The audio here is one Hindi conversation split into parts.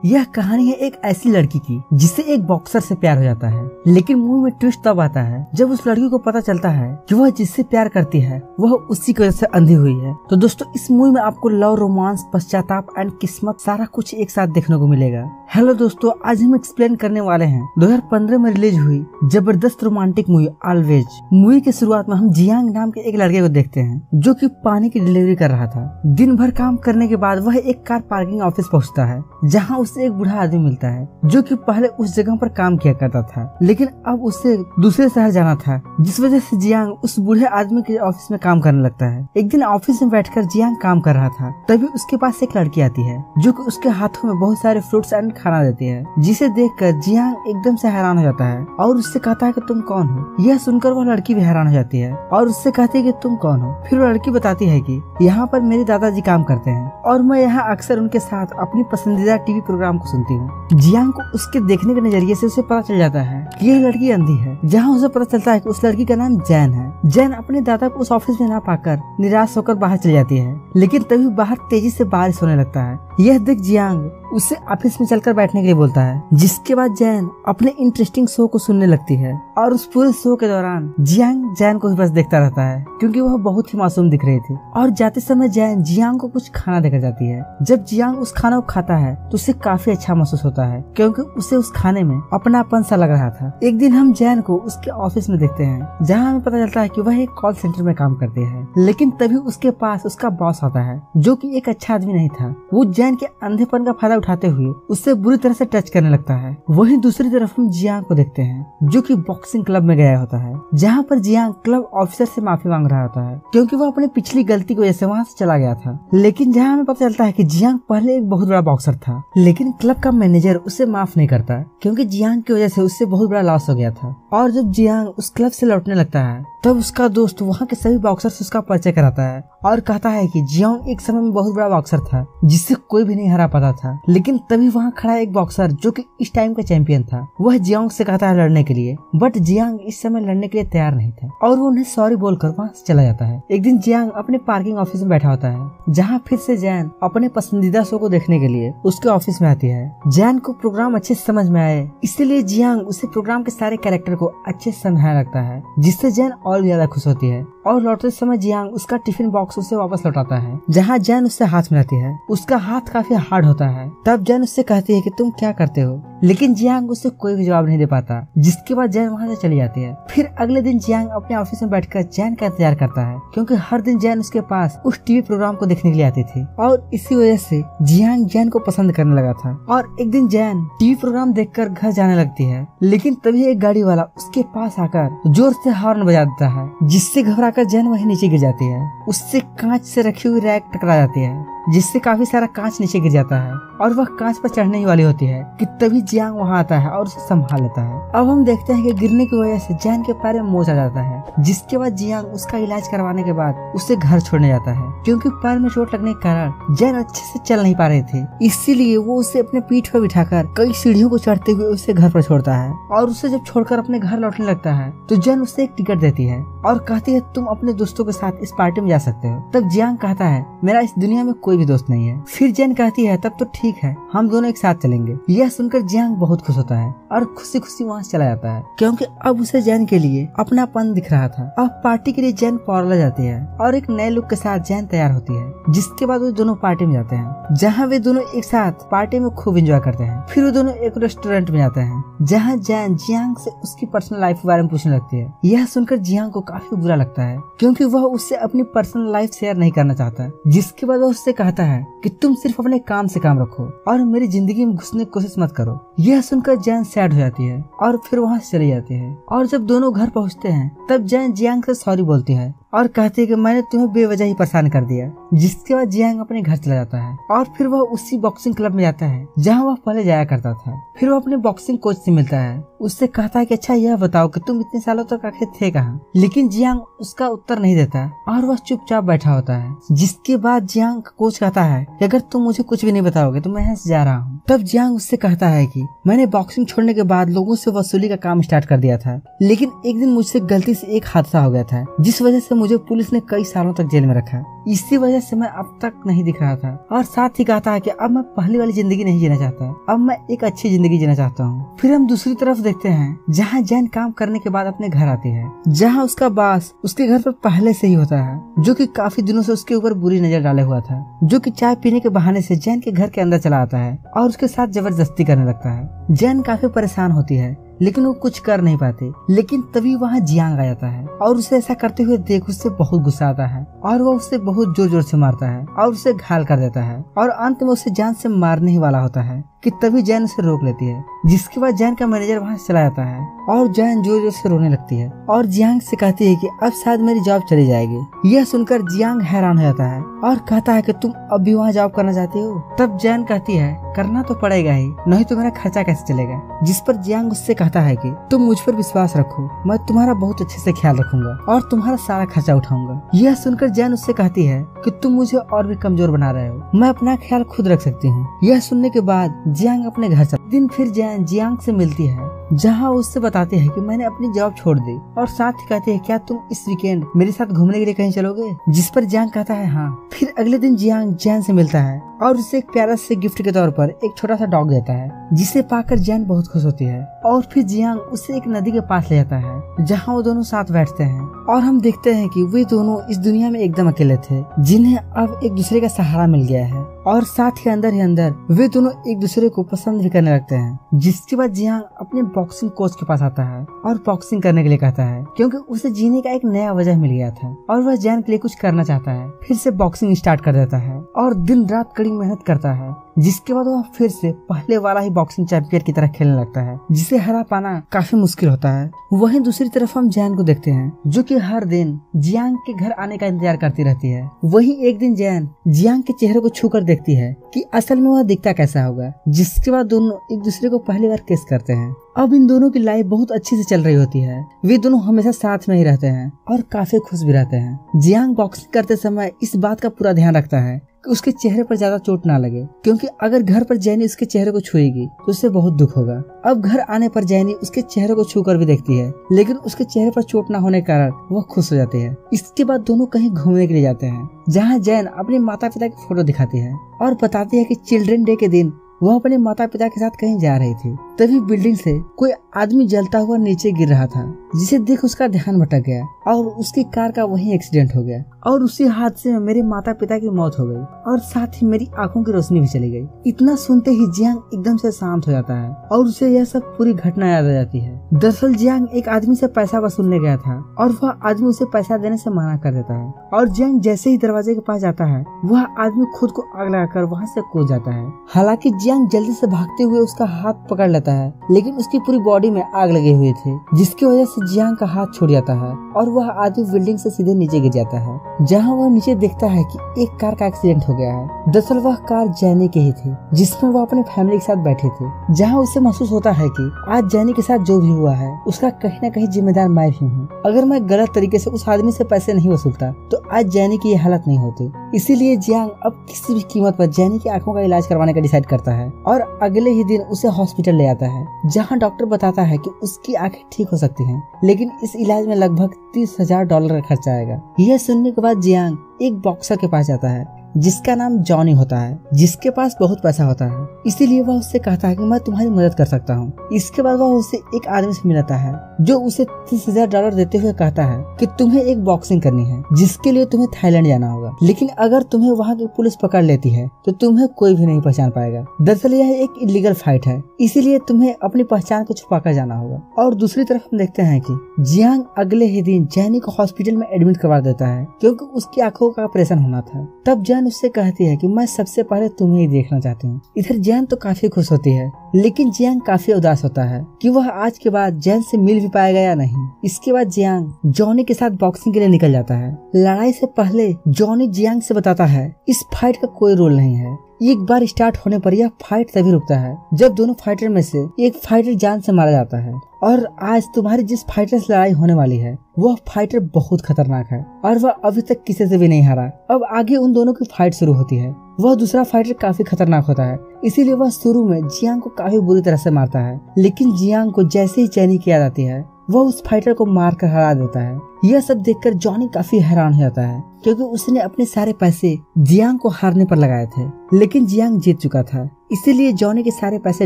यह कहानी है एक ऐसी लड़की की जिससे एक बॉक्सर से प्यार हो जाता है, लेकिन मूवी में ट्विस्ट तब आता है जब उस लड़की को पता चलता है कि वह जिससे प्यार करती है वह उसी की वजह से अंधी हुई है। तो दोस्तों इस मूवी में आपको लव, रोमांस, पश्चाताप एंड किस्मत सारा कुछ एक साथ देखने को मिलेगा। हेलो दोस्तों, आज हम एक्सप्लेन करने वाले हैं 2015 में रिलीज हुई जबरदस्त रोमांटिक मूवी ऑलवेज। मूवी की शुरुआत में हम जियांग नाम के एक लड़के को देखते हैं जो कि पानी की डिलीवरी कर रहा था। दिन भर काम करने के बाद वह एक कार पार्किंग ऑफिस पहुंचता है जहां उसे एक बूढ़ा आदमी मिलता है जो कि पहले उस जगह पर काम किया करता था, लेकिन अब उसे दूसरे शहर जाना था, जिस वजह से जियांग उस बूढ़े आदमी के ऑफिस में काम करने लगता है। एक दिन ऑफिस में बैठकर जियांग काम कर रहा था, तभी उसके पास एक लड़की आती है जो कि उसके हाथों में बहुत सारे फ्रूट्स एंड खाना देती है, जिसे देखकर जियांग एकदम से हैरान हो जाता है और उससे कहता है कि तुम कौन हो। यह सुनकर वह लड़की भी हैरान हो जाती है और उससे कहती है कि तुम कौन हो। फिर वह लड़की बताती है कि यहाँ पर मेरे दादाजी काम करते हैं और मैं यहाँ अक्सर उनके साथ अपनी पसंदीदा टीवी प्रोग्राम को सुनती हूँ। जियांग को उसके देखने के नजरिए से उसे पता चल जाता है कि यह लड़की अंधी है। जहाँ उसे पता चलता है कि उस लड़की का नाम जैन है। जैन अपने दादा को उस ऑफिस में ना पाकर निराश होकर बाहर चली जाती है, लेकिन तभी बाहर तेजी से बारिश होने लगता है। यह देख जियांग उसे ऑफिस में चलकर बैठने के लिए बोलता है, जिसके बाद जैन अपने इंटरेस्टिंग शो को सुनने लगती है और उस पूरे शो के दौरान जियांग जैन को ही बस देखता रहता है क्योंकि वह बहुत ही मासूम दिख रही थी। और जाते समय जैन जियांग को कुछ खाना देकर जाती है। जब जियांग उस खाना को खाता है तो उसे काफी अच्छा महसूस होता है क्योंकि उसे उस खाने में अपनापन सा लग रहा था। एक दिन हम जैन को उसके ऑफिस में देखते हैं जहाँ हमें पता चलता है कि वह एक कॉल सेंटर में काम करती है, लेकिन तभी उसके पास उसका बॉस आता है जो कि एक अच्छा आदमी नहीं था। वो जैन के अंधेपन का फायदा उठाते हुए उससे बुरी तरह से टच करने लगता है। वहीं दूसरी तरफ हम जियांग को देखते हैं जो कि बॉक्सिंग क्लब में गया होता है, जहाँ पर जियांग क्लब ऑफिसर से माफी मांग रहा होता है क्योंकि वह अपनी पिछली गलती की वजह से वहाँ से चला गया था। लेकिन जहाँ हमें पता चलता है कि जियांग पहले एक बहुत बड़ा बॉक्सर था, लेकिन क्लब का मैनेजर उसे माफ नहीं करता क्योंकि जियांग की वजह से उससे बहुत बड़ा लॉस हो गया था। और जब जियांग उस क्लब से लौटने लगता है तब उसका दोस्त वहाँ के सभी बॉक्सर से उसका परिचय कराता है और कहता है कि जियांग एक समय में बहुत बड़ा बॉक्सर था जिससे कोई भी नहीं हरा पाता था। लेकिन तभी वहाँ खड़ा एक बॉक्सर जो कि इस टाइम का चैंपियन था, वह जियांग से कहता है लड़ने के लिए, बट जियांग इस समय लड़ने के लिए तैयार नहीं था और वो उन्हें सॉरी बोलकर वहाँ से चला जाता है। एक दिन जियांग अपने पार्किंग ऑफिस में बैठा होता है जहाँ फिर से जैन अपने पसंदीदा शो को देखने के लिए उसके ऑफिस में आती है। जैन को प्रोग्राम अच्छे से समझ में आए इसलिए जियांग उसे प्रोग्राम के सारे कैरेक्टर को अच्छे से समझाने लगता है, जिससे जैन और ज्यादा खुश होती है। और लौटते समय जियांग उसका टिफिन बॉक्स उसे वापस लौटाता है जहाँ जैन उससे हाथ मिलाती है। उसका हाथ काफी हार्ड होता है। तब जैन उससे कहती है कि तुम क्या करते हो, लेकिन जियांग उससे कोई भी जवाब नहीं दे पाता, जिसके बाद जैन वहाँ से चली जाती है। फिर अगले दिन जियांग अपने ऑफिस में बैठकर जैन का इंतजार करता है क्योंकि हर दिन जैन उसके पास उस टीवी प्रोग्राम को देखने के लिए आती थी और इसी वजह से जियांग जैन को पसंद करने लगा था। और एक दिन जैन टीवी प्रोग्राम देखकर घर जाने लगती है, लेकिन तभी एक गाड़ी वाला उसके पास आकर जोर से हॉर्न बजा देता है, जिससे घबराकर जैन वहीं नीचे गिर जाती है। उससे कांच से रखी हुई रैक टकरा जाती है, जिससे काफी सारा कांच नीचे गिर जाता है और वह कांच पर चढ़ने ही वाली होती है कि तभी जियांग वहाँ आता है और उसे संभाल लेता है। अब हम देखते हैं कि गिरने की वजह से जैन के पैर में मोच आ जाता है, जिसके बाद जियांग उसका इलाज करवाने के बाद उसे घर छोड़ने जाता है क्योंकि पैर में चोट लगने के कारण जैन अच्छे से चल नहीं पा रहे थे। इसीलिए वो उसे अपने पीठ पर बिठाकर कई सीढ़ियों को चढ़ते हुए उसे घर पर छोड़ता है और उसे जब छोड़कर अपने घर लौटने लगता है तो जैन उसे एक टिकट देती है और कहती है तुम अपने दोस्तों के साथ इस पार्टी में जा सकते हो। तब जियांग कहता है मेरा इस दुनिया में कोई भी दोस्त नहीं है। फिर जैन कहती है तब तो ठीक है, हम दोनों एक साथ चलेंगे। यह सुनकर जियांग बहुत खुश होता है और खुशी खुशी वहाँ से चला जाता है क्योंकि अब उसे जैन के लिए अपनापन दिख रहा था। अब पार्टी के लिए जैन पार्लर जाती है और एक नए लुक के साथ जैन तैयार होती है, जिसके बाद वो दोनों पार्टी में जाते हैं जहाँ वे दोनों एक साथ पार्टी में खूब एंजॉय करते हैं। फिर वो दोनों एक रेस्टोरेंट में जाते हैं जहाँ जैन जियांग से उसकी पर्सनल लाइफ के बारे में पूछने लगती है। यह सुनकर जियांग को काफी बुरा लगता है क्योंकि वह उससे अपनी पर्सनल लाइफ शेयर नहीं करना चाहता, जिसके बाद वह उससे कहता है कि तुम सिर्फ अपने काम से काम रखो और मेरी जिंदगी में घुसने की कोशिश मत करो। यह सुनकर जैन सैड हो जाती है और फिर वहाँ से चली जाती है। और जब दोनों घर पहुँचते हैं तब जैन जियांग से सॉरी बोलती है और कहती है कि मैंने तुम्हें बेवजह ही परेशान कर दिया, जिसके बाद जियांग अपने घर चला जाता है और फिर वह उसी बॉक्सिंग क्लब में जाता है जहाँ वह पहले जाया करता था। फिर वह अपने बॉक्सिंग कोच से मिलता है, उससे कहता है कि अच्छा यह बताओ कि तुम इतने सालों तक आखिर थे कहाँ। लेकिन जियांग उसका उत्तर नहीं देता और वह चुपचाप बैठा होता है, जिसके बाद जियांग कोच कहता है कि अगर तुम मुझे कुछ भी नहीं बताओगे तो मैं यहाँ से जा रहा हूँ। तब जियांग उससे कहता है कि मैंने बॉक्सिंग छोड़ने के बाद लोगों से वसूली का काम स्टार्ट कर दिया था, लेकिन एक दिन मुझसे गलती से एक हादसा हो गया था जिस वजह से मुझे पुलिस ने कई सालों तक जेल में रखा। इसी वजह से मैं अब तक नहीं दिख रहा था और साथ ही कहता है कि अब मैं पहले वाली जिंदगी नहीं जीना चाहता, अब मैं एक अच्छी जिंदगी जीना चाहता हूँ। फिर हम दूसरी तरफ देखते हैं जहाँ जैन काम करने के बाद अपने घर आती है, जहाँ उसका बॉस उसके घर पर पहले से ही होता है, जो कि काफी दिनों से उसके ऊपर बुरी नजर डाले हुआ था, जो कि चाय पीने के बहाने से जैन के घर के अंदर चला आता है और उसके साथ जबरदस्ती करने लगता है। जैन काफी परेशान होती है लेकिन वो कुछ कर नहीं पाते। लेकिन तभी वहाँ जियांग आ जाता है और उसे ऐसा करते हुए देख उससे बहुत गुस्सा आता है और वो उसे बहुत जोर जोर से मारता है और उसे घायल कर देता है और अंत में उसे जान से मारने ही वाला होता है कि तभी जैन उसे रोक लेती है। जिसके बाद जैन का मैनेजर वहाँ से चला जाता है और जैन जोर जोर से रोने लगती है और जियांग से कहती है कि अब शायद मेरी जॉब चली जाएगी। यह सुनकर जियांग हैरान हो जाता है और कहता है कि तुम अब भी वहाँ जॉब करना चाहती हो? तब जैन कहती है करना तो पड़ेगा ही, नहीं तो मेरा खर्चा कैसे चलेगा। जिस पर जियांग उससे कहता है कि तुम मुझ पर विश्वास रखो, मैं तुम्हारा बहुत अच्छे से ख्याल रखूंगा और तुम्हारा सारा खर्चा उठाऊंगा। यह सुनकर जैन उससे कहती है कि तुम मुझे और भी कमजोर बना रहे हो, मैं अपना ख्याल खुद रख सकती हूँ। यह सुनने के बाद जियांग अपने घर चल दिन फिर जैन जियांग से मिलती है, जहाँ उससे बताती है कि मैंने अपनी जॉब छोड़ दी और साथ ही कहती है क्या तुम इस वीकेंड मेरे साथ घूमने के लिए कहीं चलोगे? जिस पर जियांग कहता है हाँ। फिर अगले दिन जियांग जैन से मिलता है और उसे एक प्यारा से गिफ्ट के तौर पर एक छोटा सा डॉग देता है, जिसे पाकर जैन बहुत खुश होती है। और फिर जियांग उसे एक नदी के पास ले जाता है, जहाँ वो दोनों साथ बैठते हैं और हम देखते हैं कि वे दोनों इस दुनिया में एकदम अकेले थे, जिन्हें अब एक दूसरे का सहारा मिल गया है और साथ ही अंदर वे दोनों एक दूसरे को पसंद भी करने लगते हैं। जिसके बाद जियांग अपने बॉक्सिंग कोच के पास आता है और बॉक्सिंग करने के लिए कहता है, क्योंकि उसे जीने का एक नया वजह मिल गया था और वह जैन के लिए कुछ करना चाहता है। फिर से बॉक्सिंग स्टार्ट कर देता है और दिन रात कड़ी मेहनत करता है। जिसके बाद वह फिर से पहले वाला ही बॉक्सिंग चैंपियन की तरह खेलने लगता है, जिसे हरा पाना काफी मुश्किल होता है। वहीं दूसरी तरफ हम जैन को देखते हैं, जो कि हर दिन जियांग के घर आने का इंतजार करती रहती है। वहीं एक दिन जैन जियांग के चेहरे को छूकर देखती है कि असल में वह दिखता कैसा होगा। जिसके बाद दोनों एक दूसरे को पहली बार किस करते हैं। अब इन दोनों की लाइफ बहुत अच्छी से चल रही होती है, वे दोनों हमेशा साथ में ही रहते हैं और काफी खुश भी रहते हैं। जियांग बॉक्सिंग करते समय इस बात का पूरा ध्यान रखता है कि उसके चेहरे पर ज्यादा चोट ना लगे, क्योंकि अगर घर पर जैनी उसके चेहरे को छुएगी तो उसे बहुत दुख होगा। अब घर आने पर जैनी उसके चेहरे को छूकर भी देखती है, लेकिन उसके चेहरे पर चोट ना होने के कारण वह खुश हो जाती है। इसके बाद दोनों कहीं घूमने के लिए जाते हैं, जहाँ जैन अपने माता पिता की फोटो दिखाती है और बताती है कि चिल्ड्रन डे के दिन वह अपने माता पिता के साथ कहीं जा रही थी। तभी बिल्डिंग से कोई आदमी जलता हुआ नीचे गिर रहा था, जिसे देख उसका ध्यान भटक गया और उसकी कार का वहीं एक्सीडेंट हो गया और उसी हादसे में मेरे माता पिता की मौत हो गई और साथ ही मेरी आंखों की रोशनी भी चली गई। इतना सुनते ही जियांग एकदम से शांत हो जाता है और उसे यह सब पूरी घटना याद आ जाती है। दरअसल जियांग एक आदमी से पैसा वसूलने गया था और वह आदमी उसे पैसा देने से मना कर देता है और जियांग जैसे ही दरवाजे के पास जाता है, वह आदमी खुद को आग लगाकर वहाँ से कूद जाता है। हालांकि जियांग जल्दी से भागते हुए उसका हाथ पकड़ लेता है, लेकिन उसकी पूरी बॉडी में आग लगे हुए थे, जिसकी वजह से जियांग का हाथ छूट जाता है और वह आदमी बिल्डिंग से सीधे नीचे गिर जाता है, जहां वह नीचे देखता है कि एक कार का एक्सीडेंट हो गया है। दरअसल वह कार जैनी की ही थी, जिसमें वह अपने फैमिली के साथ बैठे थे। जहां उसे महसूस होता है कि आज जैनी के साथ जो भी हुआ है उसका कहीं न कहीं जिम्मेदार मैं भी हूँ। अगर मैं गलत तरीके से उस आदमी से पैसे नहीं वसूलता तो आज जैनी की यह हालत नहीं होती। इसीलिए जियांग अब किसी भी कीमत पर जैनी की आंखों का इलाज करवाने का डिसाइड करता है और अगले ही दिन उसे हॉस्पिटल ले आता है, जहां डॉक्टर बताता है कि उसकी आंखें ठीक हो सकती हैं, लेकिन इस इलाज में लगभग $30,000 का खर्चा आएगा। यह सुनने के बाद जियांग एक बॉक्सर के पास जाता है, जिसका नाम जॉनी होता है, जिसके पास बहुत पैसा होता है। इसीलिए वह उससे कहता है कि मैं तुम्हारी मदद कर सकता हूँ। इसके बाद वह उसे एक आदमी से मिलाता है, जो उसे $30,000 देते हुए कहता है कि तुम्हें एक बॉक्सिंग करनी है, जिसके लिए तुम्हें थाईलैंड जाना होगा, लेकिन अगर तुम्हें वहाँ की पुलिस पकड़ लेती है तो तुम्हें कोई भी नहीं पहचान पाएगा। दरअसल यह एक इलीगल फाइट है, इसीलिए तुम्हें अपनी पहचान को छुपा कर जाना होगा। और दूसरी तरफ हम देखते हैं कि जियांग अगले ही दिन जैनी को हॉस्पिटल में एडमिट करवा देता है, क्योंकि उसकी आंखों का ऑपरेशन होना था। तब जैन उससे कहती है कि मैं सबसे पहले तुम्हें ही देखना चाहती हूँ। इधर जैन तो काफी खुश होती है, लेकिन जियांग काफी उदास होता है कि वह आज के बाद जैन से मिल भी पाएगा या नहीं। इसके बाद जियांग जॉनी के साथ बॉक्सिंग के लिए निकल जाता है। लड़ाई से पहले जॉनी जियांग से बताता है इस फाइट का कोई रूल नहीं है। एक बार स्टार्ट होने पर यह फाइट तभी रुकता है जब दोनों फाइटर में से एक फाइटर जान से मारा जाता है। और आज तुम्हारी जिस फाइटर से लड़ाई होने वाली है वह फाइटर बहुत खतरनाक है और वह अभी तक किसी से भी नहीं हारा। अब आगे उन दोनों की फाइट शुरू होती है। वह दूसरा फाइटर काफी खतरनाक होता है, इसीलिए वह शुरू में जियांग को काफी बुरी तरह से मारता है, लेकिन जियांग को जैसे ही जैनी की याद आती है वह उस फाइटर को मार कर हरा देता है। यह सब देखकर जॉनी काफी हैरान हो जाता है क्योंकि उसने अपने सारे पैसे जियांग को हारने पर लगाए थे, लेकिन जियांग जीत चुका था, इसीलिए जॉनी के सारे पैसे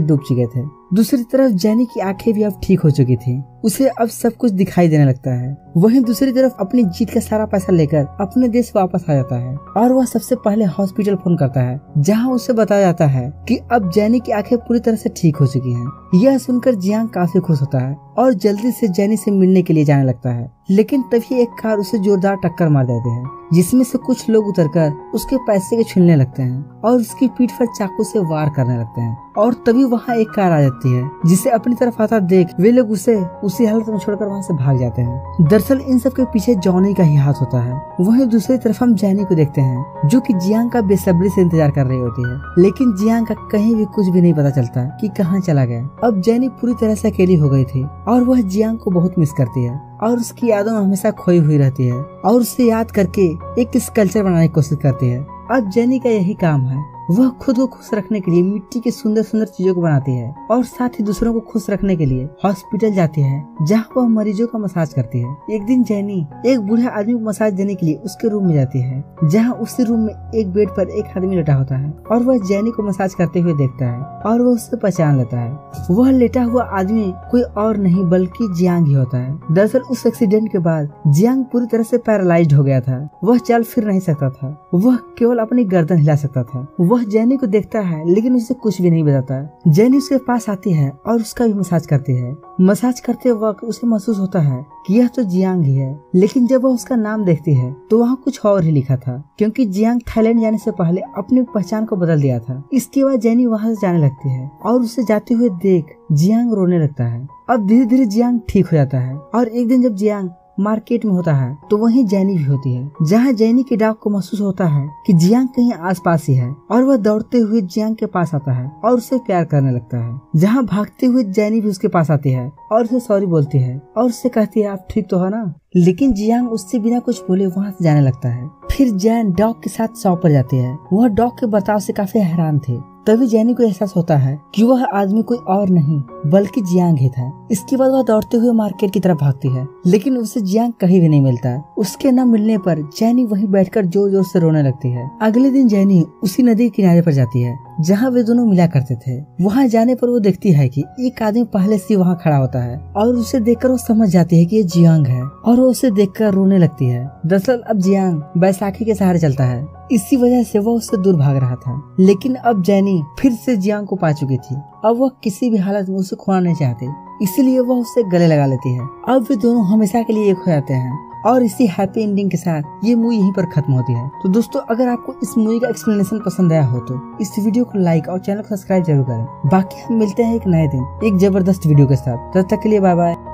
डूब चुके थे। दूसरी तरफ जेनी की आंखें भी अब ठीक हो चुकी थी, उसे अब सब कुछ दिखाई देने लगता है। वहीं दूसरी तरफ अपनी जीत का सारा पैसा लेकर अपने देश वापस आ जाता है और वह सबसे पहले हॉस्पिटल फोन करता है, जहां उसे बताया जाता है कि अब जेनी की आंखें पूरी तरह से ठीक हो चुकी हैं। यह सुनकर जियांग काफी खुश होता है और जल्दी से जेनी से मिलने के लिए जाने लगता है, लेकिन तभी एक कार उसे जोरदार टक्कर मार देती है, जिसमें से कुछ लोग उतरकर उसके पैसे के छीनने लगते हैं और उसकी पीठ पर चाकू से वार करने लगते हैं। और तभी वहाँ एक कार आ जाती है, जिसे अपनी तरफ आता देख वे लोग उसे उसी हालत में छोड़कर वहाँ से भाग जाते हैं। दरअसल इन सब के पीछे जॉनी का ही हाथ होता है। वहीं दूसरी तरफ हम जेनी को देखते हैं, जो कि जियांग का बेसब्री से इंतजार कर रही होती है, लेकिन जियांग का कहीं भी कुछ भी नहीं पता चलता कि कहाँ चला गया। अब जेनी पूरी तरह से अकेली हो गई थी और वह जियांग को बहुत मिस करती है और उसकी यादों में हमेशा खोई हुई रहती है और उसे याद करके एक स्कल्पचर बनाने की कोशिश करती है। अब जेनी का यही काम है, वह खुद को खुश रखने के लिए मिट्टी की सुंदर सुंदर चीजों को बनाती है और साथ ही दूसरों को खुश रखने के लिए हॉस्पिटल जाती है, जहाँ वह मरीजों का मसाज करती है। एक दिन जेनी एक बूढ़े आदमी को मसाज देने के लिए उसके रूम में जाती है, जहाँ उसी रूम में एक बेड पर एक आदमी लेटा होता है और वह जेनी को मसाज करते हुए देखता है और वह उससे पहचान लेता है। वह लेटा हुआ आदमी कोई और नहीं बल्कि जियांग ही होता है। दरअसल उस एक्सीडेंट के बाद जियांग पूरी तरह से पैरालाइज्ड हो गया था, वह चल फिर नहीं सकता था, वह केवल अपनी गर्दन हिला सकता था। वह जेनी को देखता है लेकिन उसे कुछ भी नहीं बताता। जेनी उसके पास आती है और उसका भी मसाज करती है। मसाज करते वक्त उसे महसूस होता है कि यह तो जियांग ही है, लेकिन जब वह उसका नाम देखती है तो वहाँ कुछ और ही लिखा था, क्योंकि जियांग थाईलैंड जाने से पहले अपनी पहचान को बदल दिया था। इसके बाद जेनी वहाँ से जाने लगती है और उसे जाते हुए देख जियांग रोने लगता है। अब धीरे धीरे जियांग ठीक हो जाता है और एक दिन जब जियांग मार्केट में होता है तो वहीं जेनी भी होती है, जहाँ जेनी के डाक को महसूस होता है कि जियांग कहीं आसपास ही है और वह दौड़ते हुए जियांग के पास आता है और उससे प्यार करने लगता है। जहाँ भागते हुए जेनी भी उसके पास आती है और उसे सॉरी बोलती है और उससे कहती है आप ठीक तो है ना, लेकिन जियांग उससे बिना कुछ बोले वहाँ से जाने लगता है। फिर जैन डॉग के साथ शॉप पर जाती है। वह डॉग के बर्ताव से काफी हैरान थे। तभी जेनी को एहसास होता है कि वह आदमी कोई और नहीं बल्कि जियांग ही था। इसके बाद वह दौड़ते हुए मार्केट की तरफ भागती है, लेकिन उसे जियांग कहीं भी नहीं मिलता। उसके न मिलने पर जेनी वहीं बैठकर जोर जोर से रोने लगती है। अगले दिन जेनी उसी नदी के किनारे पर जाती है जहाँ वे दोनों मिला करते थे। वहाँ जाने पर वो देखती है कि एक आदमी पहले से वहाँ खड़ा होता है और उसे देखकर वो समझ जाती है कि ये जियांग है और वो उसे देखकर रोने लगती है। दरअसल अब जियांग बैसाखी के सहारे चलता है, इसी वजह से वह उससे दूर भाग रहा था, लेकिन अब जेनी फिर से जियांग को पा चुकी थी। अब वह किसी भी हालत में उसे खोना नहीं चाहती, इसलिए वह उससे गले लगा लेती है। अब वे दोनों हमेशा के लिए एक हो जाते हैं और इसी हैप्पी एंडिंग के साथ ये मूवी यहीं पर खत्म होती है। तो दोस्तों, अगर आपको इस मूवी का एक्सप्लेनेशन पसंद आया हो तो इस वीडियो को लाइक और चैनल को सब्सक्राइब जरूर करें। बाकी हम मिलते हैं एक नए दिन एक जबरदस्त वीडियो के साथ। तब तक के लिए बाय बाय।